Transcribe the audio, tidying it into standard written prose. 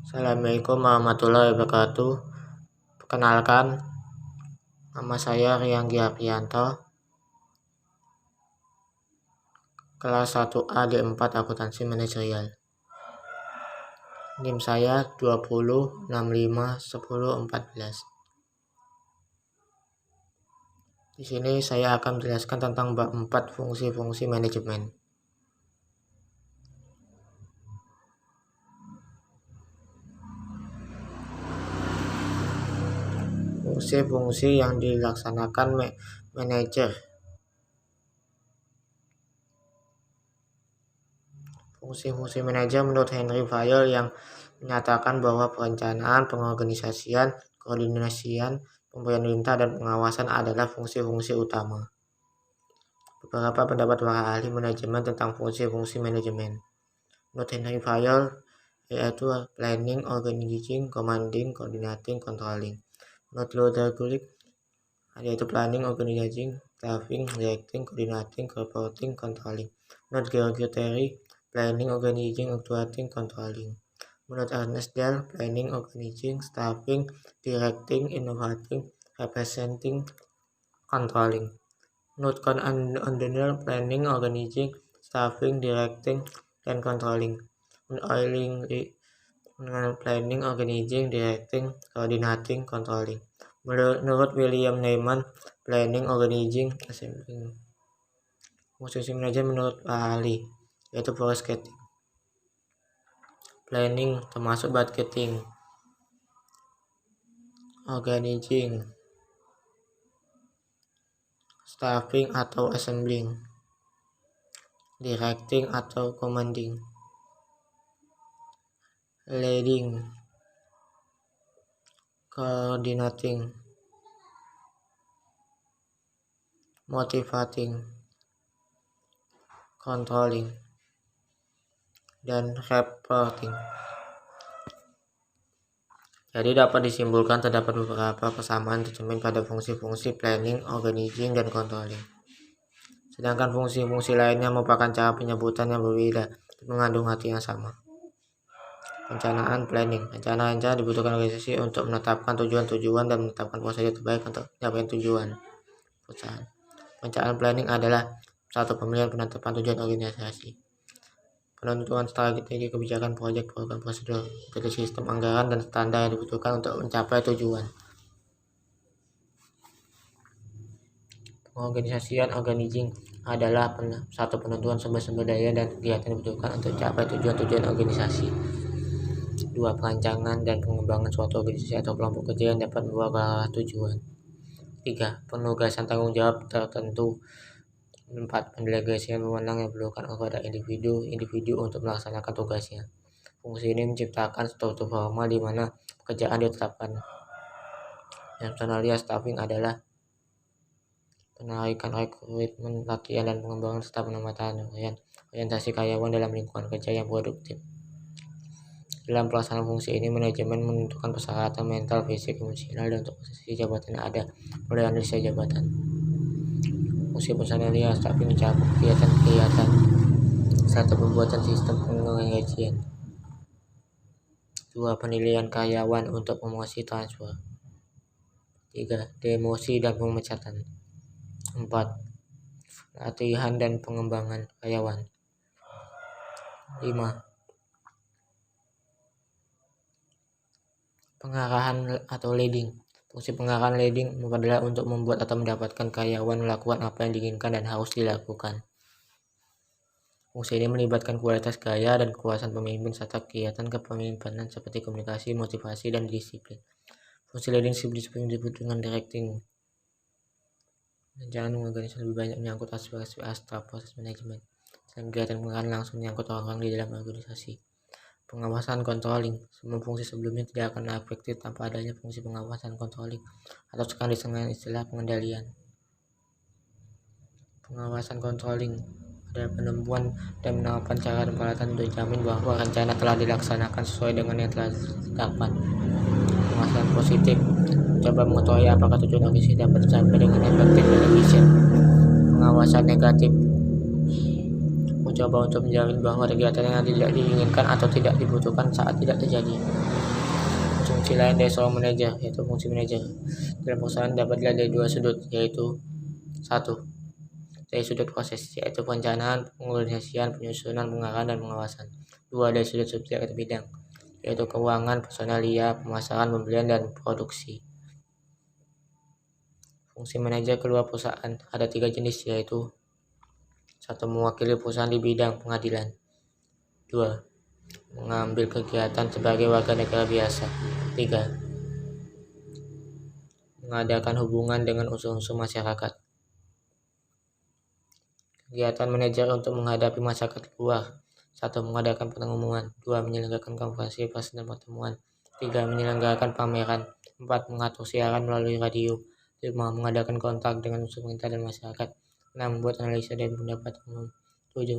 Assalamualaikum warahmatullahi wabarakatuh. Perkenalkan, nama saya Riyanggi Apriyanto, kelas 1A D4 Akuntansi Manajerial. NIM saya 20651014. Di sini saya akan menjelaskan tentang bab 4 fungsi-fungsi manajemen. Fungsi-fungsi yang dilaksanakan manajer. Fungsi-fungsi manajer menurut Henry Fayol yang menyatakan bahwa perencanaan, pengorganisasian, koordinasian, pemberian perintah, dan pengawasan adalah fungsi-fungsi utama. Beberapa pendapat para ahli manajemen tentang fungsi-fungsi manajemen. Menurut Henry Fayol, yaitu planning, organizing, commanding, coordinating, controlling. Menurut Luther Gulick, yaitu planning, organizing, staffing, directing, coordinating, reporting, controlling. Menurut George Terry, planning, organizing, actuating, controlling. Menurut Ernest Dell, planning, organizing, staffing, directing, innovating, representing, controlling. Menurut Cohn and O'Donnell, planning, organizing, staffing, directing, dan controlling. Menurut Eiling, planning, organizing, directing, coordinating, controlling. Menurut William Neyman, planning, organizing, assembling. Fungsi manajemen menurut ahli, yaitu forecasting, planning termasuk budgeting, organizing, staffing atau assembling, directing atau commanding, leading, coordinating, motivating, controlling, dan reporting. Jadi dapat disimpulkan terdapat beberapa kesamaan tercermin pada fungsi-fungsi planning, organizing, dan controlling. Sedangkan fungsi-fungsi lainnya merupakan cara penyebutan yang berbeda, mengandung arti yang sama. Perencanaan, planning. Rencana dibutuhkan organisasi untuk menetapkan tujuan-tujuan dan menetapkan prosedur terbaik untuk pencapaian tujuan perusahaan. Perencanaan planning adalah satu pemilihan penetapan tujuan organisasi, penentuan strategi kebijakan, proyek, program, prosedur, metode, sistem, anggaran, dan standar yang dibutuhkan untuk mencapai tujuan. Pengorganisasian, organizing adalah satu penentuan sumber-sumber daya dan kegiatan yang dibutuhkan untuk mencapai tujuan-tujuan organisasi. 2. Perancangan dan pengembangan suatu organisasi atau kelompok kerja yang dapat membawa ke arah tujuan. 3. Penugasan tanggung jawab tertentu. 4. Pendelegasian wewenang yang diperlukan kepada individu untuk melaksanakan tugasnya. Fungsi ini menciptakan struktur formal di mana pekerjaan ditetapkan. Yang personalia staffing adalah penarikan, rekrutmen, latihan, dan pengembangan serta penempatan orientasi karyawan dalam lingkungan kerja yang produktif. Dalam pelaksanaan fungsi ini, manajemen menentukan persyaratan mental, fisik, emosional, dan untuk posisi jabatan yang ada mulai analisa jabatan. Fungsi personalia staffing mencakup kegiatan serta pembuatan sistem penggajian. 2. Penilaian karyawan untuk promosi transfer. 3. Demosi dan pemecatan. 4. Latihan dan pengembangan karyawan. 5. Pengarahan atau leading. Fungsi pengarahan leading adalah untuk membuat atau mendapatkan karyawan melakukan apa yang diinginkan dan harus dilakukan. Fungsi ini melibatkan kualitas gaya dan kekuasaan pemimpin serta kegiatan kepemimpinan seperti komunikasi, motivasi, dan disiplin. Fungsi leading disebut dengan directing. Jangan mengorganisasi lebih banyak menyangkut aspek abstrak proses manajemen. Selain kegiatan pengarahan langsung menyangkut orang di dalam organisasi. Pengawasan, controlling. Semua fungsi sebelumnya tidak akan efektif tanpa adanya fungsi pengawasan, controlling, atau sekarang disebut istilah pengendalian. Pengawasan, controlling adalah penemuan dan penerapan cara dan peralatan untuk dijamin bahwa rencana telah dilaksanakan sesuai dengan yang telah ditetapkan. Pengawasan positif, coba mengetahui apakah tujuan organisasi dapat tercapai dengan efektif dan efisien. Pengawasan negatif, mencoba untuk menjamin bahwa kegiatan yang tidak diinginkan atau tidak dibutuhkan saat tidak terjadi. Fungsi lain dari seorang manajer, yaitu fungsi manajer dalam perusahaan dapat dilihat dari dua sudut, yaitu 1. Dari sudut proses, yaitu perencanaan, pengorganisasian, penyusunan, pengarahan, dan pengawasan. 2. Dari sudut subjek atau bidang, yaitu keuangan, personalia, pemasaran, pembelian, dan produksi. Fungsi manajer kedua perusahaan ada 3 jenis, yaitu 1. Mewakili perusahaan di bidang pengadilan. 2. Mengambil kegiatan sebagai warga negara biasa. 3. Mengadakan hubungan dengan unsur-unsur masyarakat. Kegiatan manajer untuk menghadapi masyarakat luar. 1. Mengadakan pengumuman. 2. Menyelenggarakan konferensi pers dan pertemuan. 3. Menyelenggarakan pameran. 4. Mengatur siaran melalui radio. 5. Mengadakan kontak dengan unsur pemerintah dan masyarakat. 6. Membuat analisa dan pendapat umum. 7.